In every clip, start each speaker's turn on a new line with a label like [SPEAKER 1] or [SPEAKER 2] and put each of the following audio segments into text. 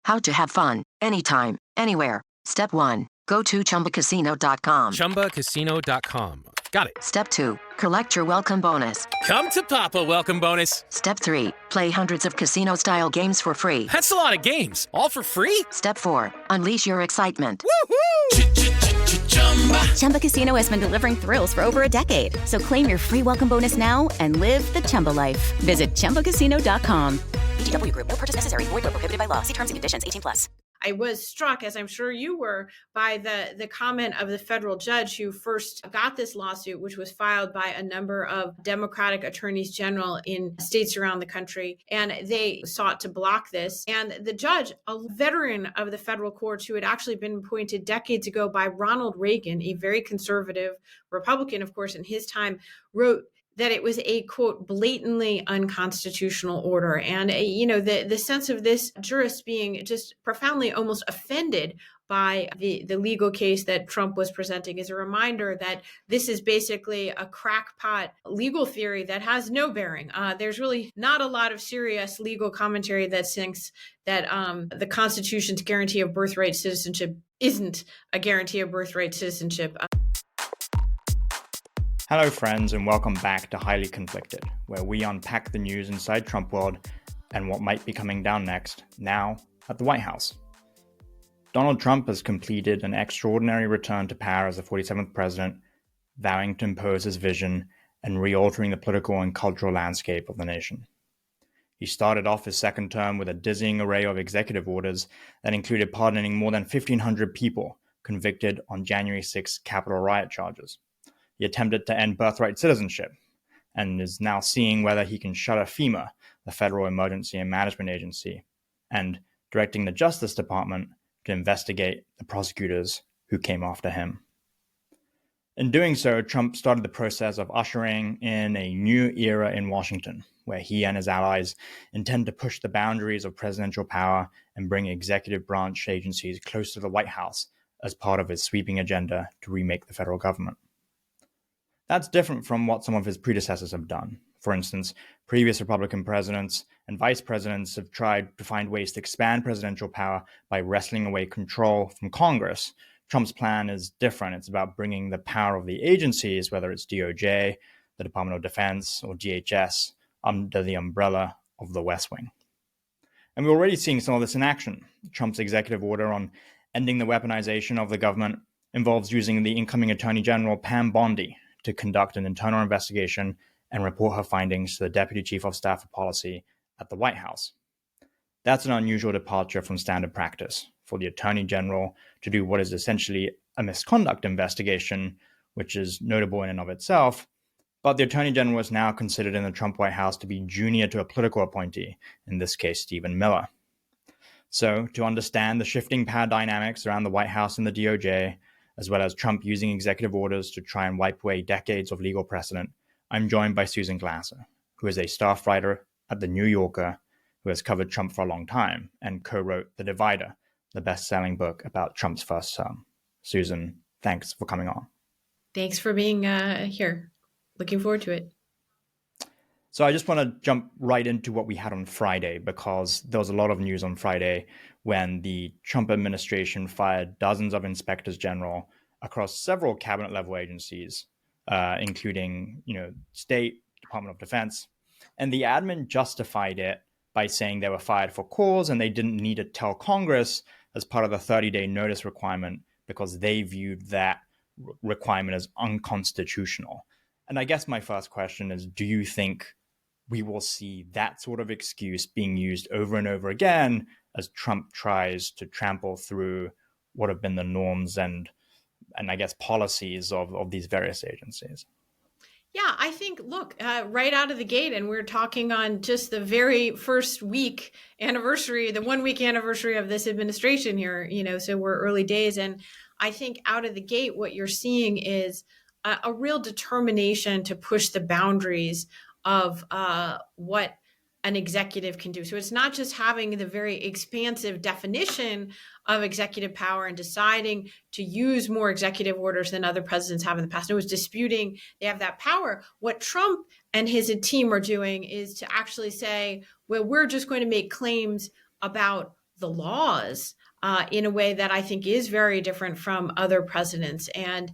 [SPEAKER 1] How to have fun, anytime, anywhere. Step 1. Go to ChumbaCasino.com.
[SPEAKER 2] ChumbaCasino.com. Got it.
[SPEAKER 1] Step 2. Collect your welcome bonus.
[SPEAKER 2] Come to Papa welcome bonus.
[SPEAKER 1] Step 3. Play hundreds of casino-style games for free.
[SPEAKER 2] That's a lot of games. All for free?
[SPEAKER 1] Step 4. Unleash your excitement.
[SPEAKER 2] Woohoo!
[SPEAKER 3] Chumba Casino has been delivering thrills for over a decade. So claim your free welcome bonus now and live the Chumba life. Visit ChumbaCasino.com.
[SPEAKER 4] VGW Group. No purchase necessary. Void where prohibited by law. See terms and conditions. 18+.
[SPEAKER 5] I was struck, as I'm sure you were, by the comment of the federal judge who first got this lawsuit, which was filed by a number of Democratic attorneys general in states around the country. And they sought to block this. And the judge, a veteran of the federal courts who had actually been appointed decades ago by Ronald Reagan, a very conservative Republican, of course, in his time, wrote that it was a, quote, blatantly unconstitutional order. And, the sense of this jurist being just profoundly almost offended by the legal case that Trump was presenting is a reminder that this is basically a crackpot legal theory that has no bearing. There's really not a lot of serious legal commentary that thinks that the Constitution's guarantee of birthright citizenship isn't a guarantee of birthright citizenship.
[SPEAKER 6] Hello friends, and welcome back to Highly Conflicted, where we unpack the news inside Trump world and what might be coming down next, now at the White House. Donald Trump has completed an extraordinary return to power as the 47th president, vowing to impose his vision and re-altering the political and cultural landscape of the nation. He started off his second term with a dizzying array of executive orders that included pardoning more than 1,500 people convicted on January 6 Capitol riot charges. He attempted to end birthright citizenship and is now seeing whether he can shutter FEMA, the Federal Emergency and Management Agency, and directing the Justice Department to investigate the prosecutors who came after him. In doing so, Trump started the process of ushering in a new era in Washington, where he and his allies intend to push the boundaries of presidential power and bring executive branch agencies close to the White House as part of his sweeping agenda to remake the federal government. That's different from what some of his predecessors have done. For instance, previous Republican presidents and vice presidents have tried to find ways to expand presidential power by wresting away control from Congress. Trump's plan is different. It's about bringing the power of the agencies, whether it's DOJ, the Department of Defense, or DHS, under the umbrella of the West Wing. And we're already seeing some of this in action. Trump's executive order on ending the weaponization of the government involves using the incoming Attorney General Pam Bondi to conduct an internal investigation and report her findings to the Deputy Chief of Staff for Policy at the White House. That's an unusual departure from standard practice for the Attorney General to do what is essentially a misconduct investigation, which is notable in and of itself, but the Attorney General is now considered in the Trump White House to be junior to a political appointee, in this case, Stephen Miller. So, to understand the shifting power dynamics around the White House and the DOJ, as well as Trump using executive orders to try and wipe away decades of legal precedent, I'm joined by Susan Glasser, who is a staff writer at The New Yorker, who has covered Trump for a long time and co-wrote The Divider, the best-selling book about Trump's first term. Susan, thanks for coming on.
[SPEAKER 5] Thanks for being here. Looking forward to it.
[SPEAKER 6] So I just want to jump right into what we had on Friday, because there was a lot of news on Friday when the Trump administration fired dozens of inspectors general across several cabinet level agencies, including, State, Department of Defense. And the admin justified it by saying they were fired for cause and they didn't need to tell Congress as part of the 30-day notice requirement because they viewed that requirement as unconstitutional. And I guess my first question is, do you think we will see that sort of excuse being used over and over again as Trump tries to trample through what have been the norms and I guess policies of these various agencies?
[SPEAKER 5] Yeah, I think, look, right out of the gate, and we're talking on just the very first week anniversary, the 1 week anniversary of this administration here, so we're early days. And I think out of the gate, what you're seeing is a real determination to push the boundaries of what an executive can do. So it's not just having the very expansive definition of executive power and deciding to use more executive orders than other presidents have in the past. No one's disputing they have that power. What Trump and his team are doing is to actually say, well, we're just going to make claims about the laws in a way that I think is very different from other presidents. And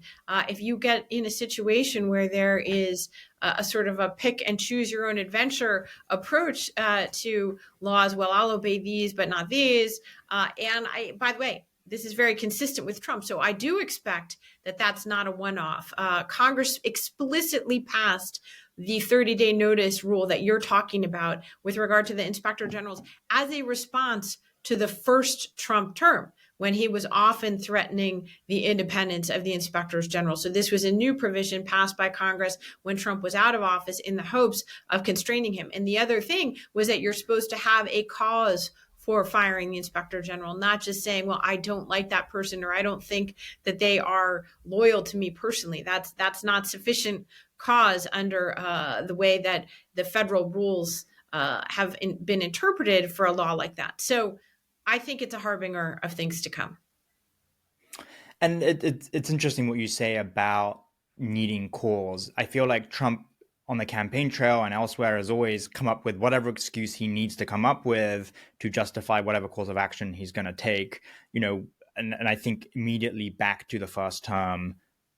[SPEAKER 5] if you get in a situation where there is a sort of a pick and choose your own adventure approach to laws, well, I'll obey these, but not these. By the way, this is very consistent with Trump. So I do expect that that's not a one-off. Congress explicitly passed the 30-day notice rule that you're talking about with regard to the inspector generals as a response to the first Trump term, when he was often threatening the independence of the inspectors general. So this was a new provision passed by Congress when Trump was out of office in the hopes of constraining him. And the other thing was that you're supposed to have a cause for firing the inspector general, not just saying, well, I don't like that person, or I don't think that they are loyal to me personally. That's not sufficient cause under the way that the federal rules have been interpreted for a law like that. So I think it's a harbinger of things to come.
[SPEAKER 6] And it's interesting what you say about needing cause. I feel like Trump on the campaign trail and elsewhere has always come up with whatever excuse he needs to come up with to justify whatever course of action he's going to take, and I think immediately back to the first term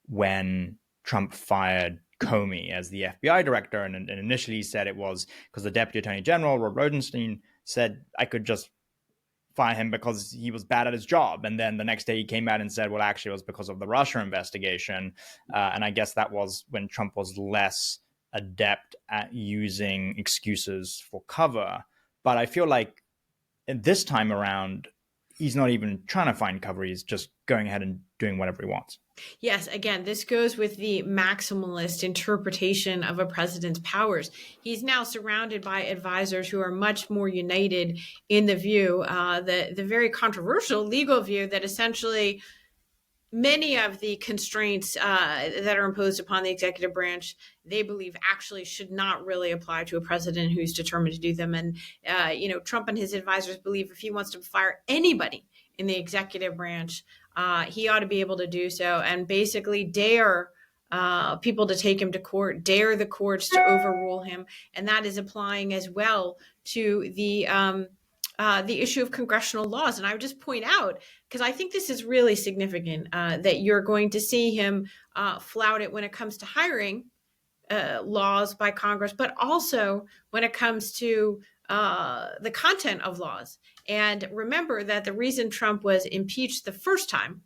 [SPEAKER 6] when Trump fired Comey as the FBI director, and initially said it was because the Deputy Attorney General, Rod Rosenstein, said I could just fire him because he was bad at his job. And then the next day he came out and said, well, actually it was because of the Russia investigation. And I guess that was when Trump was less adept at using excuses for cover. But I feel like this time around, he's not even trying to find cover. He's just going ahead and doing whatever he wants.
[SPEAKER 5] Yes, again, this goes with the maximalist interpretation of a president's powers. He's now surrounded by advisors who are much more united in the view, the very controversial legal view that essentially many of the constraints that are imposed upon the executive branch, they believe actually should not really apply to a president who's determined to do them. And, Trump and his advisors believe if he wants to fire anybody in the executive branch, he ought to be able to do so and basically dare people to take him to court, dare the courts to overrule him. And that is applying as well to the issue of congressional laws. And I would just point out, because I think this is really significant, that you're going to see him flout it when it comes to hiring laws by Congress, but also when it comes to the content of laws. And remember that the reason Trump was impeached the first time,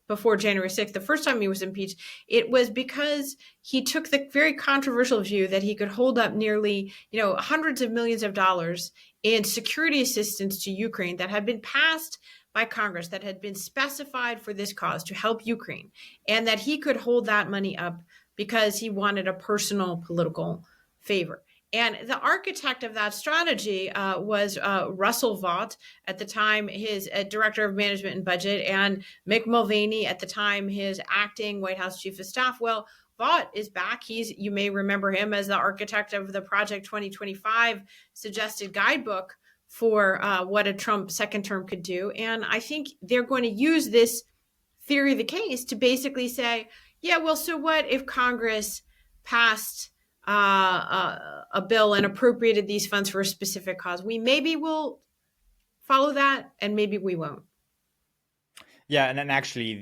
[SPEAKER 5] before January 6th, the first time he was impeached, it was because he took the very controversial view that he could hold up nearly, hundreds of millions of dollars in security assistance to Ukraine that had been passed by Congress, that had been specified for this cause to help Ukraine, and that he could hold that money up because he wanted a personal political favor. And the architect of that strategy was Russell Vought, at the time his director of management and budget, and Mick Mulvaney, at the time his acting White House chief of staff. Well, Vought is back. You may remember him as the architect of the Project 2025 suggested guidebook for what a Trump second term could do. And I think they're going to use this theory of the case to basically say, yeah, well, so what if Congress passed a bill and appropriated these funds for a specific cause? Maybe we'll follow that, and maybe we won't.
[SPEAKER 6] Yeah, and then actually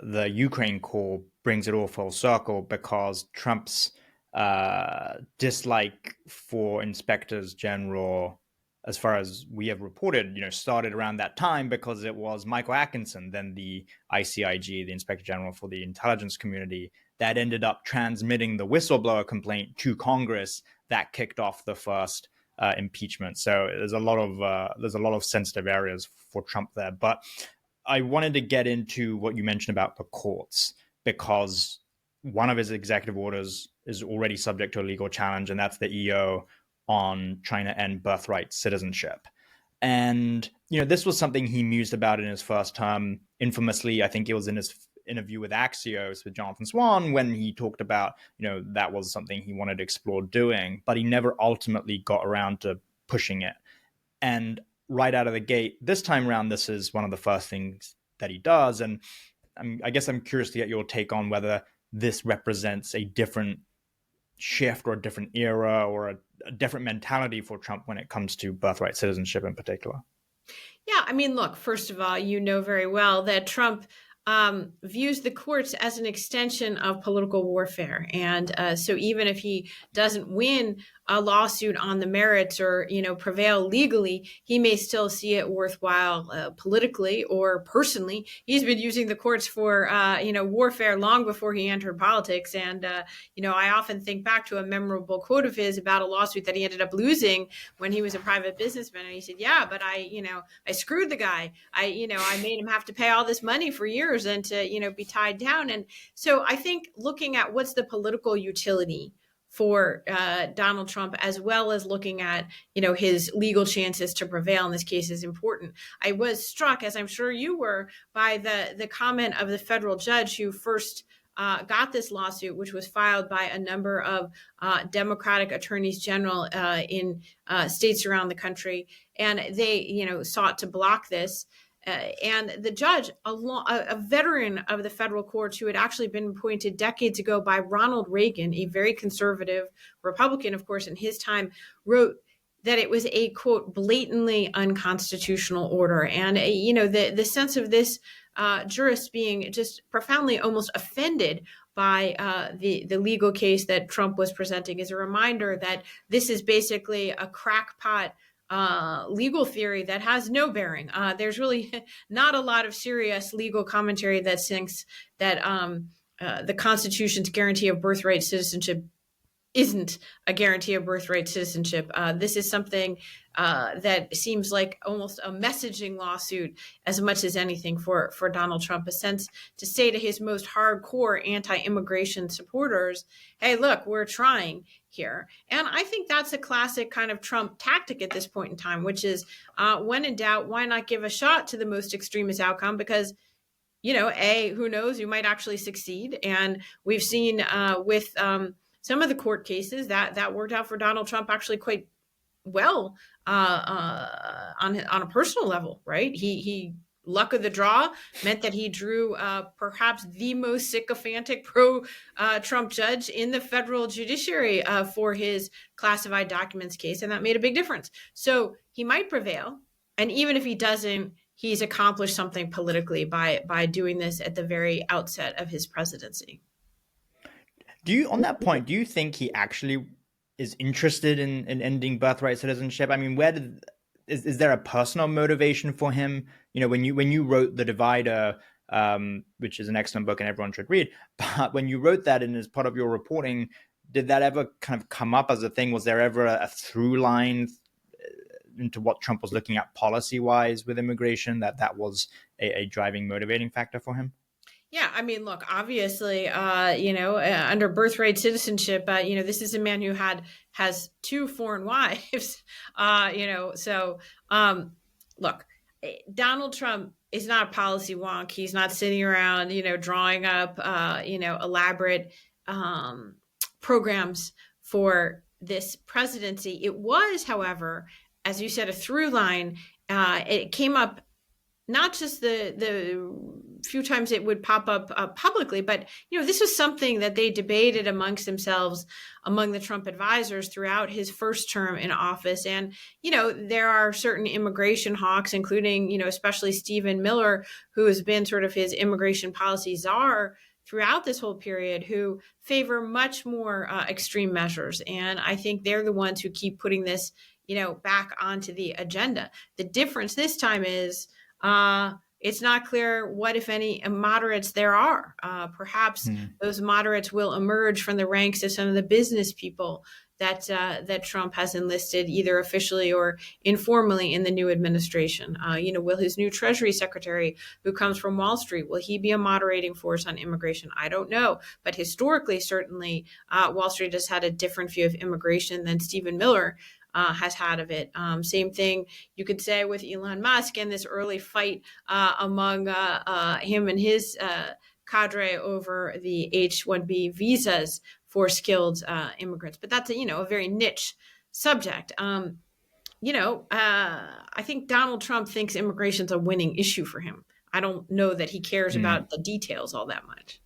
[SPEAKER 6] the Ukraine call brings it all full circle, because Trump's dislike for inspectors general, as far as we have reported, started around that time because it was Michael Atkinson, then the ICIG, the Inspector General for the Intelligence Community, that ended up transmitting the whistleblower complaint to Congress that kicked off the first impeachment. So there's a lot of sensitive areas for Trump there. But I wanted to get into what you mentioned about the courts, because one of his executive orders is already subject to a legal challenge, and that's the EO on trying to end birthright citizenship. And, this was something he mused about in his first term. Infamously, I think it was in his interview with Axios with Jonathan Swan, when he talked about, that was something he wanted to explore doing, but he never ultimately got around to pushing it. And right out of the gate, this time around, this is one of the first things that he does. And I guess I'm curious to get your take on whether this represents a different shift or a different era or a different mentality for Trump when it comes to birthright citizenship in particular.
[SPEAKER 5] Yeah, I mean, look, first of all, you know very well that Trump views the courts as an extension of political warfare. And so even if he doesn't win a lawsuit on the merits or, prevail legally, he may still see it worthwhile politically or personally. He's been using the courts for, warfare long before he entered politics. And, I often think back to a memorable quote of his about a lawsuit that he ended up losing when he was a private businessman. And he said, yeah, but I screwed the guy. I made him have to pay all this money for years and to, be tied down. And so I think looking at what's the political utility for Donald Trump, as well as looking at, his legal chances to prevail in this case is important. I was struck, as I'm sure you were, by the comment of the federal judge who first got this lawsuit, which was filed by a number of Democratic attorneys general in states around the country. And they, sought to block this. And the judge, a veteran of the federal courts who had actually been appointed decades ago by Ronald Reagan, a very conservative Republican, of course, in his time, wrote that it was a, quote, blatantly unconstitutional order. And, the sense of this jurist being just profoundly almost offended by the legal case that Trump was presenting is a reminder that this is basically a crackpot legal theory that has no bearing. There's really not a lot of serious legal commentary that thinks that the Constitution's guarantee of birthright citizenship isn't a guarantee of birthright citizenship. This is something that seems like almost a messaging lawsuit as much as anything for Donald Trump, a sense to say to his most hardcore anti-immigration supporters, hey, look, we're trying here. And I think that's a classic kind of Trump tactic at this point in time, which is when in doubt, why not give a shot to the most extremist outcome? Because who knows, you might actually succeed. And we've seen with some of the court cases that worked out for Donald Trump actually quite well on a personal level, right? He luck of the draw meant that he drew perhaps the most sycophantic pro-Trump judge in the federal judiciary for his classified documents case, and that made a big difference. So he might prevail, and even if he doesn't, he's accomplished something politically by doing this at the very outset of his presidency.
[SPEAKER 6] On that point, do you think he actually is interested in ending birthright citizenship? I mean, is there a personal motivation for him? When you wrote The Divider, which is an excellent book and everyone should read, but when you wrote that and as part of your reporting, did that ever kind of come up as a thing? Was there ever a through line into what Trump was looking at policy-wise with immigration, that was a driving, motivating factor for him?
[SPEAKER 5] Yeah, I mean, look, obviously, under birthright citizenship, this is a man who has 2 foreign wives, look, Donald Trump is not a policy wonk. He's not sitting around, drawing up, elaborate programs for this presidency. It was, however, as you said, a through line. It came up not just the few times it would pop up publicly, but, this was something that they debated amongst themselves, among the Trump advisors throughout his first term in office. And, there are certain immigration hawks, including, especially Stephen Miller, who has been sort of his immigration policy czar throughout this whole period, who favor much more extreme measures. And I think they're the ones who keep putting this, back onto the agenda. The difference this time is, it's not clear what, if any, moderates there are. Perhaps those moderates will emerge from the ranks of some of the business people that Trump has enlisted, either officially or informally, in the new administration. Will his new Treasury Secretary, who comes from Wall Street, will he be a moderating force on immigration? I don't know. But historically, certainly, Wall Street has had a different view of immigration than Stephen Miller has had of it. Same thing you could say with Elon Musk and this early fight among him and his cadre over the H-1B visas for skilled immigrants. But that's a very niche subject. I think Donald Trump thinks immigration's a winning issue for him. I don't know that he cares about the details all that much.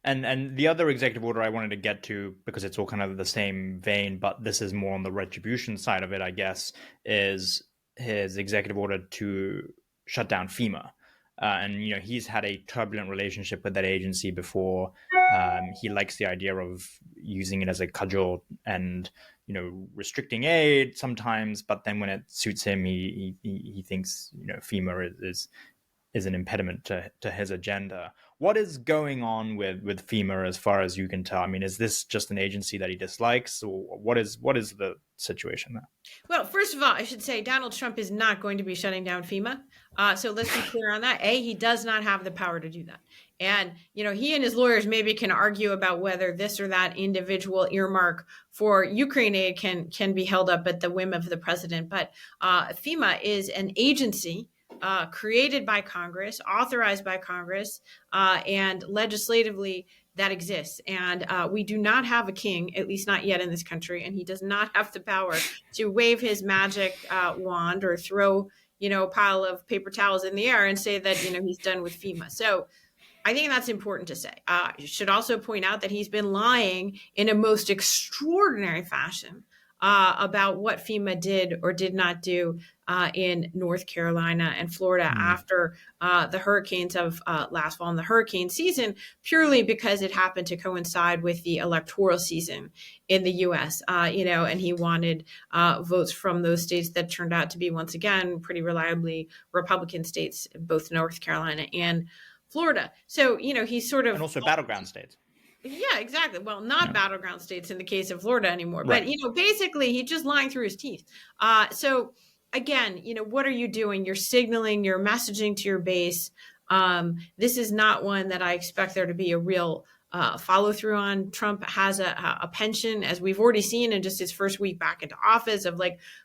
[SPEAKER 6] And the other executive order I wanted to get to, because it's all kind of the same vein, but this is more on the retribution side of it, I guess, is his executive order to shut down FEMA. And he's had a turbulent relationship with that agency before. He likes the idea of using it as a cudgel and restricting aid sometimes, but then when it suits him, he thinks FEMA is an impediment to his agenda. What is going on with FEMA as far as you can tell? I mean, is this just an agency that he dislikes, or what is the situation there?
[SPEAKER 5] Well, first of all, I should say Donald Trump is not going to be shutting down FEMA. So let's be clear on that. He does not have the power to do that. And, he and his lawyers maybe can argue about whether this or that individual earmark for Ukraine aid can be held up at the whim of the president. But FEMA is an agency created by Congress, authorized by Congress, and legislatively that exists. And we do not have a king, at least not yet in this country, and he does not have the power to wave his magic wand or throw, a pile of paper towels in the air and say that, he's done with FEMA. So I think that's important to say. You should also point out that he's been lying in a most extraordinary fashion about what FEMA did or did not do in North Carolina and Florida after the hurricanes of last fall and the hurricane season, purely because it happened to coincide with the electoral season in the U.S., and he wanted votes from those states that turned out to be, once again, pretty reliably Republican states, both North Carolina and Florida. So, he's sort of...
[SPEAKER 6] And also battleground states.
[SPEAKER 5] Yeah, exactly. Well, not battleground states in the case of Florida anymore.
[SPEAKER 6] Right.
[SPEAKER 5] But, basically, he's just lying through his teeth. So, again, what are you doing? You're signaling, you're messaging to your base. This is not one that I expect there to be a real follow through on. Trump has a penchant, as we've already seen in just his first week back into office, of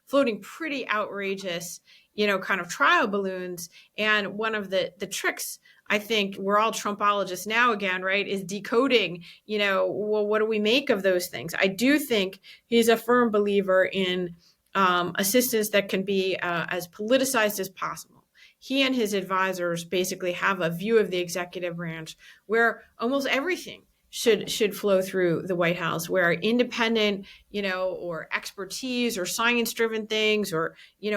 [SPEAKER 5] floating pretty outrageous, kind of trial balloons. And one of the tricks, I think we're all Trumpologists now again, right, is decoding, well, what do we make of those things? I do think he's a firm believer in assistance that can be as politicized as possible. He and his advisors basically have a view of the executive branch where almost everything should flow through the White House, where independent, or expertise or science-driven things, or,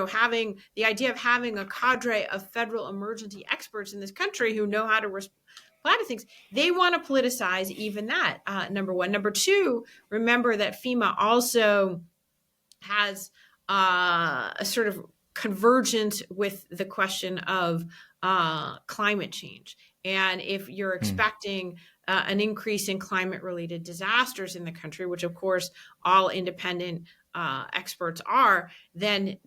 [SPEAKER 5] having the idea of having a cadre of federal emergency experts in this country who know how to respond to things, they want to politicize even that, number one. Number two, remember that FEMA also has a sort of convergence with the question of climate change. And if you're expecting an increase in climate-related disasters in the country, which of course all independent experts are, then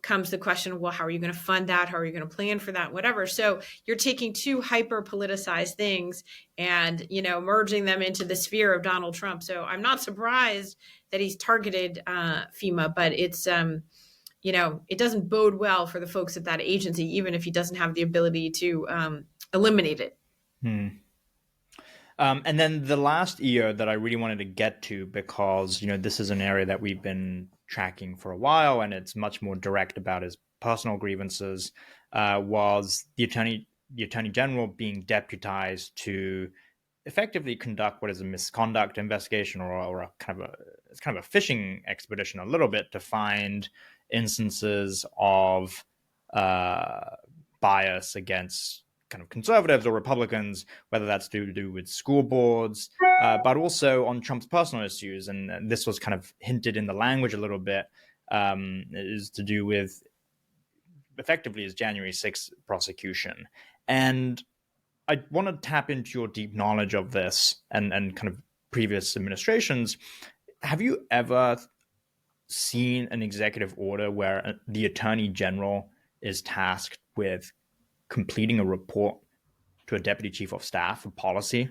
[SPEAKER 5] comes the question, well, how are you going to fund that? How are you going to plan for that? Whatever. So you're taking two hyper-politicized things and, merging them into the sphere of Donald Trump. So I'm not surprised that he's targeted FEMA, but it's, it doesn't bode well for the folks at that agency, even if he doesn't have the ability to eliminate it.
[SPEAKER 6] And then the last EO that I really wanted to get to, because, this is an area that we've been tracking for a while, and it's much more direct about his personal grievances, was the attorney general being deputized to effectively conduct what is a misconduct investigation or a kind of a fishing expedition a little bit to find instances of bias against kind of conservatives or Republicans, whether that's to do with school boards, but also on Trump's personal issues. And this was kind of hinted in the language a little bit, is to do with effectively his January 6th prosecution. And I want to tap into your deep knowledge of this and kind of previous administrations. Have you ever seen an executive order where the attorney general is tasked with completing a report to a deputy chief of staff of policy?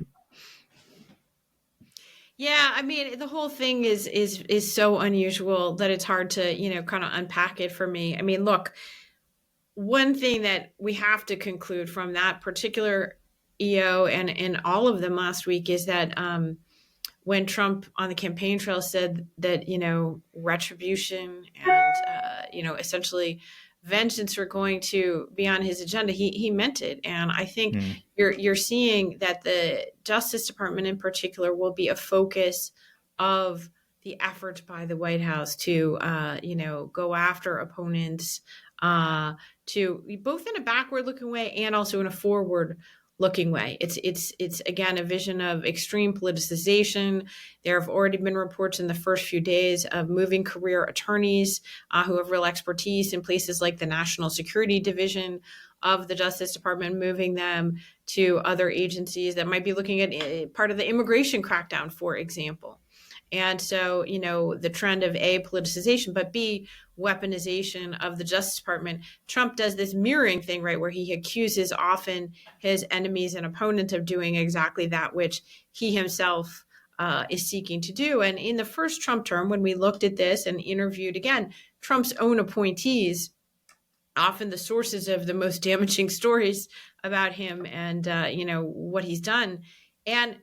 [SPEAKER 5] Yeah, I mean, the whole thing is so unusual that it's hard to, kind of unpack it for me. I mean, look, one thing that we have to conclude from that particular EO and all of them last week is that when Trump on the campaign trail said that, retribution and, essentially vengeance were going to be on his agenda, he meant it. And I think you're seeing that the Justice Department in particular will be a focus of the efforts by the White House to, go after opponents to both in a backward-looking way and also in a forward-looking way. It's again a vision of extreme politicization. There have already been reports in the first few days of moving career attorneys who have real expertise in places like the National Security Division of the Justice Department, moving them to other agencies that might be looking at part of the immigration crackdown, for example. And so, the trend of A, politicization, but B, weaponization of the Justice Department. Trump does this mirroring thing, right, where he accuses often his enemies and opponents of doing exactly that which he himself is seeking to do. And in the first Trump term, when we looked at this and interviewed, again, Trump's own appointees, often the sources of the most damaging stories about him and, what he's done. And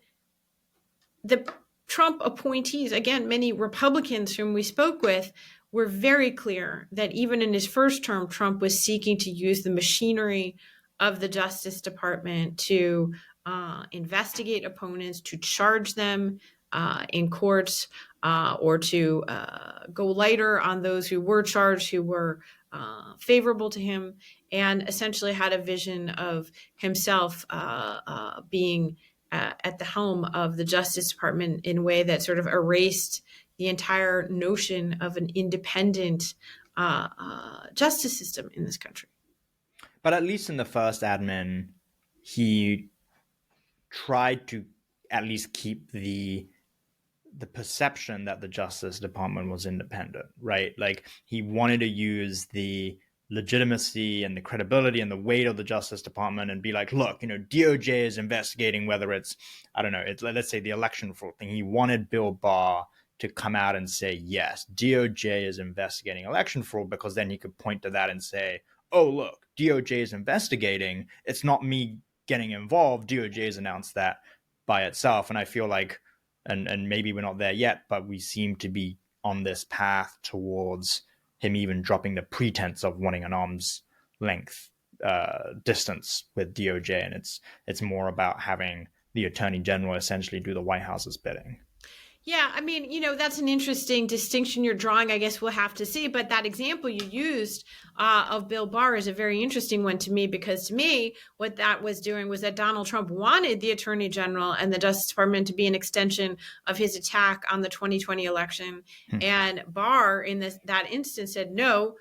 [SPEAKER 5] the Trump appointees, again, many Republicans whom we spoke with, were very clear that even in his first term, Trump was seeking to use the machinery of the Justice Department to investigate opponents, to charge them in courts, or to go lighter on those who were charged, who were favorable to him, and essentially had a vision of himself being at the helm of the Justice Department in a way that sort of erased the entire notion of an independent justice system in this country.
[SPEAKER 6] But at least in the first admin, he tried to at least keep the perception that the Justice Department was independent, right? Like, he wanted to use the legitimacy and the credibility and the weight of the Justice Department and be like, look, DOJ is investigating whether it's, let's say the election fraud thing. He wanted Bill Barr to come out and say, yes, DOJ is investigating election fraud, because then he could point to that and say, oh, look, DOJ is investigating. It's not me getting involved. DOJ has announced that by itself. And I feel like, and maybe we're not there yet, but we seem to be on this path towards him even dropping the pretense of wanting an arm's length distance with DOJ. And it's more about having the Attorney General essentially do the White House's bidding.
[SPEAKER 5] Yeah, I mean, that's an interesting distinction you're drawing. I guess we'll have to see. But that example you used of Bill Barr is a very interesting one to me, because to me, what that was doing was that Donald Trump wanted the Attorney General and the Justice Department to be an extension of his attack on the 2020 election. And Barr, in that instance, said, no,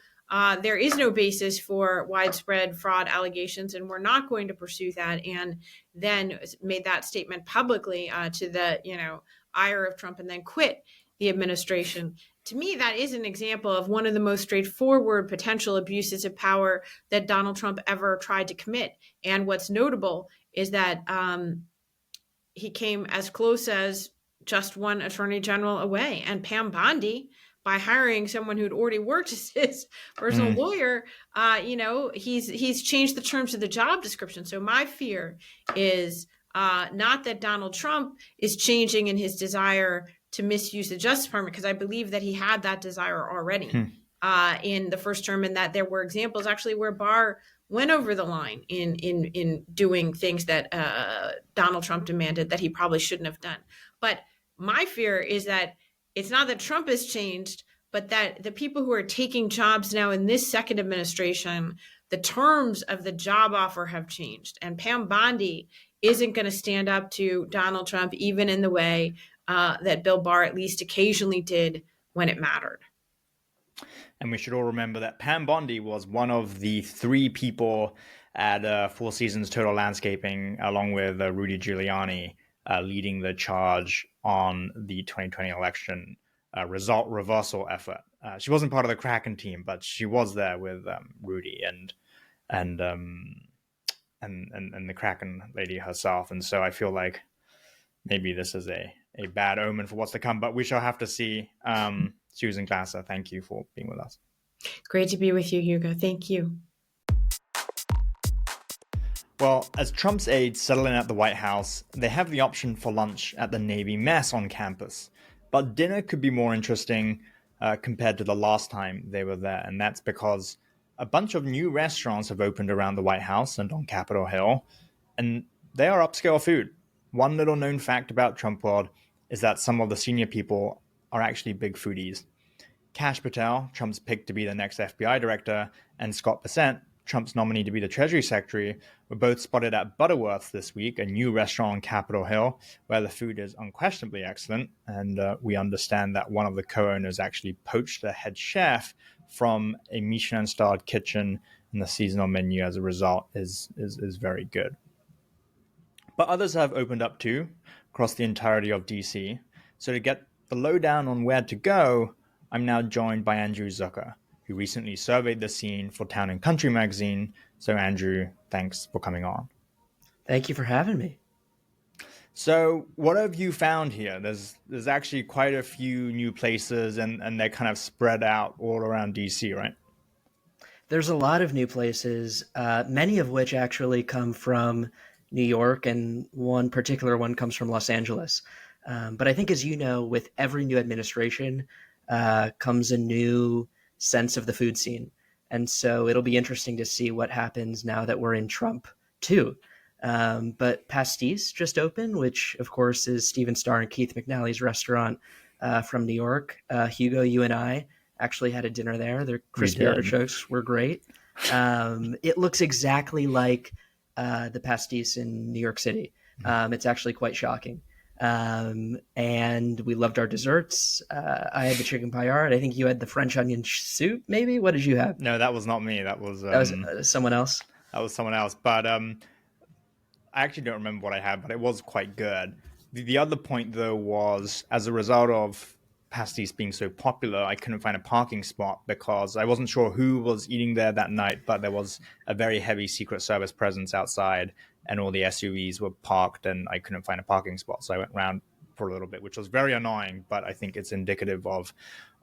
[SPEAKER 5] there is no basis for widespread fraud allegations, and we're not going to pursue that. And then made that statement publicly to the, ire of Trump, and then quit the administration. To me, that is an example of one of the most straightforward potential abuses of power that Donald Trump ever tried to commit. And what's notable is that he came as close as just one Attorney General away. And Pam Bondi, by hiring someone who'd already worked as his personal lawyer, he's changed the terms of the job description. So my fear is not that Donald Trump is changing in his desire to misuse the Justice Department, because I believe that he had that desire already in the first term, and that there were examples actually where Barr went over the line in doing things that Donald Trump demanded that he probably shouldn't have done. But my fear is that it's not that Trump has changed, but that the people who are taking jobs now in this second administration, the terms of the job offer have changed. And Pam Bondi isn't going to stand up to Donald Trump, even in the way that Bill Barr at least occasionally did when it mattered.
[SPEAKER 6] And we should all remember that Pam Bondi was one of the three people at Four Seasons Total Landscaping, along with Rudy Giuliani, leading the charge on the 2020 election result reversal effort. She wasn't part of the Kraken team, but she was there with Rudy and the Kraken lady herself. And so I feel like maybe this is a bad omen for what's to come, but we shall have to see. Susan Glasser, thank you for being with us.
[SPEAKER 5] Great to be with you, Hugo. Thank you.
[SPEAKER 6] Well, as Trump's aides settle in at the White House, they have the option for lunch at the Navy Mess on campus. But dinner could be more interesting compared to the last time they were there. And that's because a bunch of new restaurants have opened around the White House and on Capitol Hill, and they are upscale food. One little known fact about Trump World is that some of the senior people are actually big foodies. Kash Patel, Trump's pick to be the next FBI director, and Scott Bessent, Trump's nominee to be the Treasury Secretary, were both spotted at Butterworth's this week, a new restaurant on Capitol Hill, where the food is unquestionably excellent. And we understand that one of the co-owners actually poached the head chef from a Michelin-starred kitchen, and the seasonal menu as a result is very good. But others have opened up too, across the entirety of DC. So to get the lowdown on where to go, I'm now joined by Andrew Zucker, who recently surveyed the scene for Town and Country magazine. So Andrew, thanks for coming on.
[SPEAKER 7] Thank you for having me.
[SPEAKER 6] So what have you found here? There's actually quite a few new places, and they're kind of spread out all around DC, right?
[SPEAKER 7] There's a lot of new places, many of which actually come from New York, and one particular one comes from Los Angeles. But I think, as you know, with every new administration comes a new sense of the food scene. And so it'll be interesting to see what happens now that we're in Trump too. But Pastis just opened, which of course is Stephen Starr and Keith McNally's restaurant from New York. Hugo, you and I actually had a dinner there. Their crispy artichokes were great. It looks exactly like the Pastis in New York City. It's actually quite shocking. And we loved our desserts. I had the chicken paillard. I think you had the French onion soup, maybe? What did you have?
[SPEAKER 6] No, that was not me. That was
[SPEAKER 7] someone else.
[SPEAKER 6] That was someone else. But I actually don't remember what I had, but it was quite good. The other point, though, was as a result of Pastis being so popular, I couldn't find a parking spot because I wasn't sure who was eating there that night, but there was a very heavy Secret Service presence outside, and all the SUVs were parked, and I couldn't find a parking spot. So I went around for a little bit, which was very annoying, but I think it's indicative of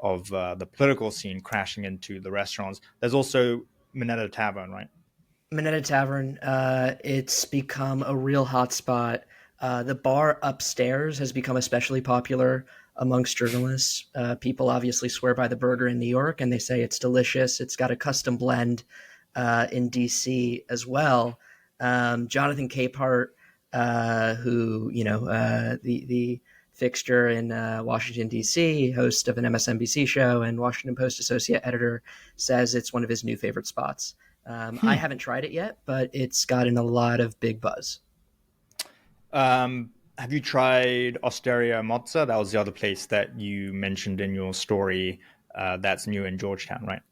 [SPEAKER 6] the political scene crashing into the restaurants. There's also Minetta Tavern, right?
[SPEAKER 7] Minetta Tavern, it's become a real hotspot. The bar upstairs has become especially popular amongst journalists. People obviously swear by the burger in New York, and they say it's delicious. It's got a custom blend in DC as well. Jonathan Capehart, who, the fixture in Washington, D.C., host of an MSNBC show and Washington Post associate editor, says it's one of his new favorite spots. I haven't tried it yet, but it's gotten a lot of big buzz.
[SPEAKER 6] Have you tried Osteria Mozza? That was the other place that you mentioned in your story that's new in Georgetown, right?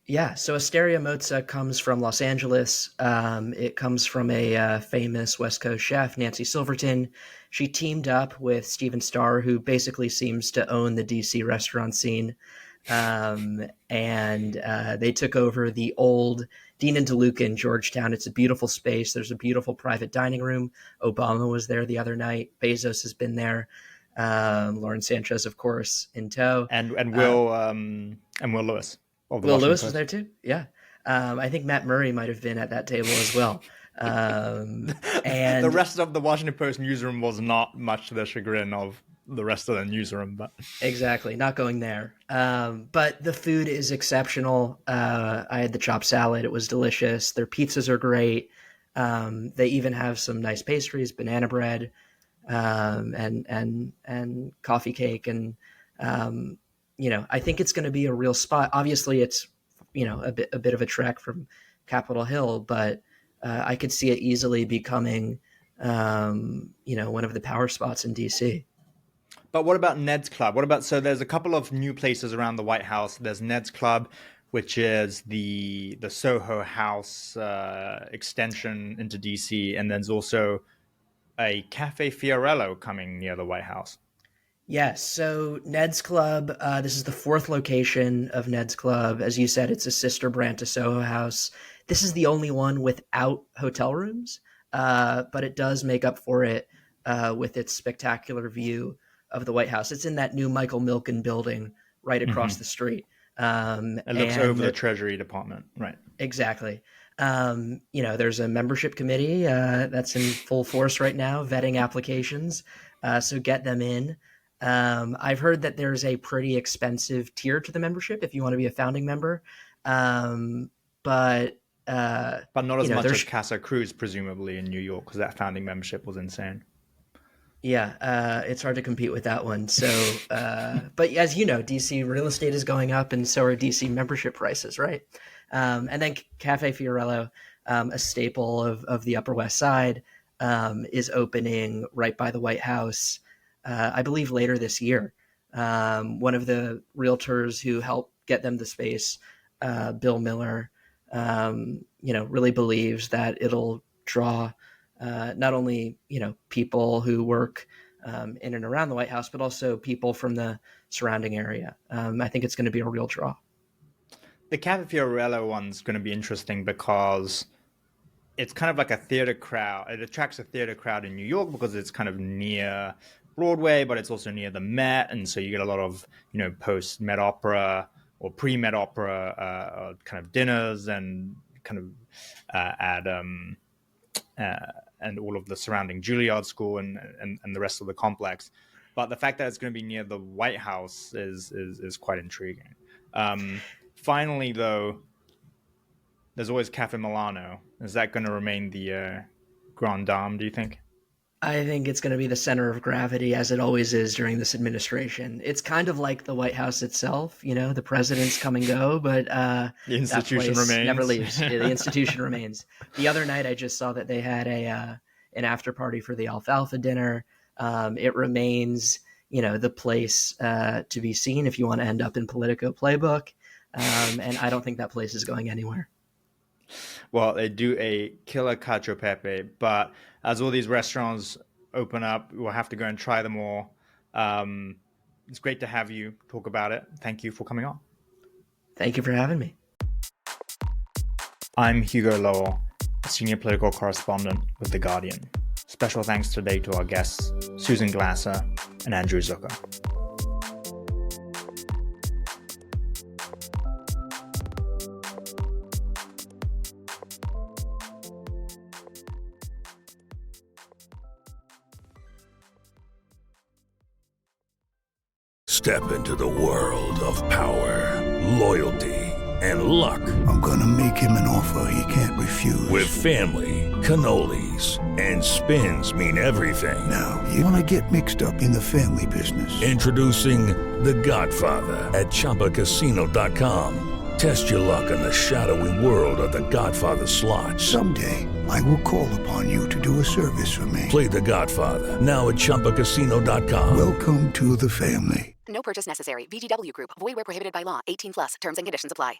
[SPEAKER 7] Yeah, so Osteria Mozza comes from Los Angeles. It comes from a famous West Coast chef, Nancy Silverton. She teamed up with Stephen Starr, who basically seems to own the DC restaurant scene. And they took over the old Dean and DeLuca in Georgetown. It's a beautiful space. There's a beautiful private dining room. Obama was there the other night. Bezos has been there. Lauren Sanchez, of course, in tow.
[SPEAKER 6] And Will Lewis.
[SPEAKER 7] Will Lewis was there too? Yeah. I think Matt Murray might have been at that table as well. And
[SPEAKER 6] the rest of the Washington Post newsroom was not much to the chagrin of the rest of the newsroom, but
[SPEAKER 7] exactly, not going there. But the food is exceptional. I had the chopped salad; it was delicious. Their pizzas are great. They even have some nice pastries, banana bread, and coffee cake. And I think it's going to be a real spot. Obviously, it's a bit of a trek from Capitol Hill, but I could see it easily becoming one of the power spots in DC.
[SPEAKER 6] But what about Ned's Club? So there's a couple of new places around the White House. There's Ned's Club, which is the Soho House extension into DC. And there's also a Cafe Fiorello coming near the White House.
[SPEAKER 7] Yes. So Ned's Club, this is the fourth location of Ned's Club. As you said, it's a sister brand to Soho House. This is the only one without hotel rooms, but it does make up for it with its spectacular view of the White House. It's in that new Michael Milken building right across the street.
[SPEAKER 6] It looks over the Treasury Department. Right.
[SPEAKER 7] Exactly. There's a membership committee that's in full force right now, vetting applications. So get them in. I've heard that there's a pretty expensive tier to the membership if you want to be a founding member. But
[SPEAKER 6] not as much as Casa Cruz, presumably, in New York, because that founding membership was insane.
[SPEAKER 7] Yeah, it's hard to compete with that one. So, but as you know, DC real estate is going up, and so are DC membership prices, right? And then Cafe Fiorello, a staple of the Upper West Side, is opening right by the White House, I believe later this year. One of the realtors who helped get them the space, Bill Miller, really believes that it'll draw not only, people who work in and around the White House, but also people from the surrounding area. I think it's going to be a real draw.
[SPEAKER 6] The Cafe Fiorello one's going to be interesting because it's kind of like a theater crowd. It attracts a theater crowd in New York because it's kind of near Broadway, but it's also near the Met. And so you get a lot of, post-Met opera or pre-Met opera kind of dinners and kind of and all of the surrounding Juilliard School and the rest of the complex. But the fact that it's going to be near the White House is quite intriguing. Finally, though, there's always Cafe Milano. Is that going to remain the Grand Dame, do you think?
[SPEAKER 7] I think it's going to be the center of gravity, as it always is during this administration. It's kind of like the White House itself. The presidents come and go, but the
[SPEAKER 6] institution remains.
[SPEAKER 7] Never leaves. The institution remains. The other night, I just saw that they had an after party for the alfalfa dinner. It remains, the place to be seen if you want to end up in Politico playbook. And I don't think that place is going anywhere.
[SPEAKER 6] Well, they do a killer cacio e pepe, but as all these restaurants open up, we'll have to go and try them all. It's great to have you talk about it. Thank you for coming on.
[SPEAKER 7] Thank you for having me.
[SPEAKER 6] I'm Hugo Lowell, a senior political correspondent with The Guardian. Special thanks today to our guests, Susan Glasser and Andrew Zucker.
[SPEAKER 8] Step into the world of power, loyalty, and luck.
[SPEAKER 9] I'm gonna make him an offer he can't refuse.
[SPEAKER 8] With family, cannolis, and spins mean everything.
[SPEAKER 9] Now, you wanna get mixed up in the family business.
[SPEAKER 8] Introducing The Godfather at ChumbaCasino.com. Test your luck in the shadowy world of The Godfather slot.
[SPEAKER 9] Someday, I will call upon you to do a service for me.
[SPEAKER 8] Play The Godfather, now at ChumbaCasino.com.
[SPEAKER 9] Welcome to the family.
[SPEAKER 4] No purchase necessary. VGW Group. Void where prohibited by law. 18+. Terms and conditions apply.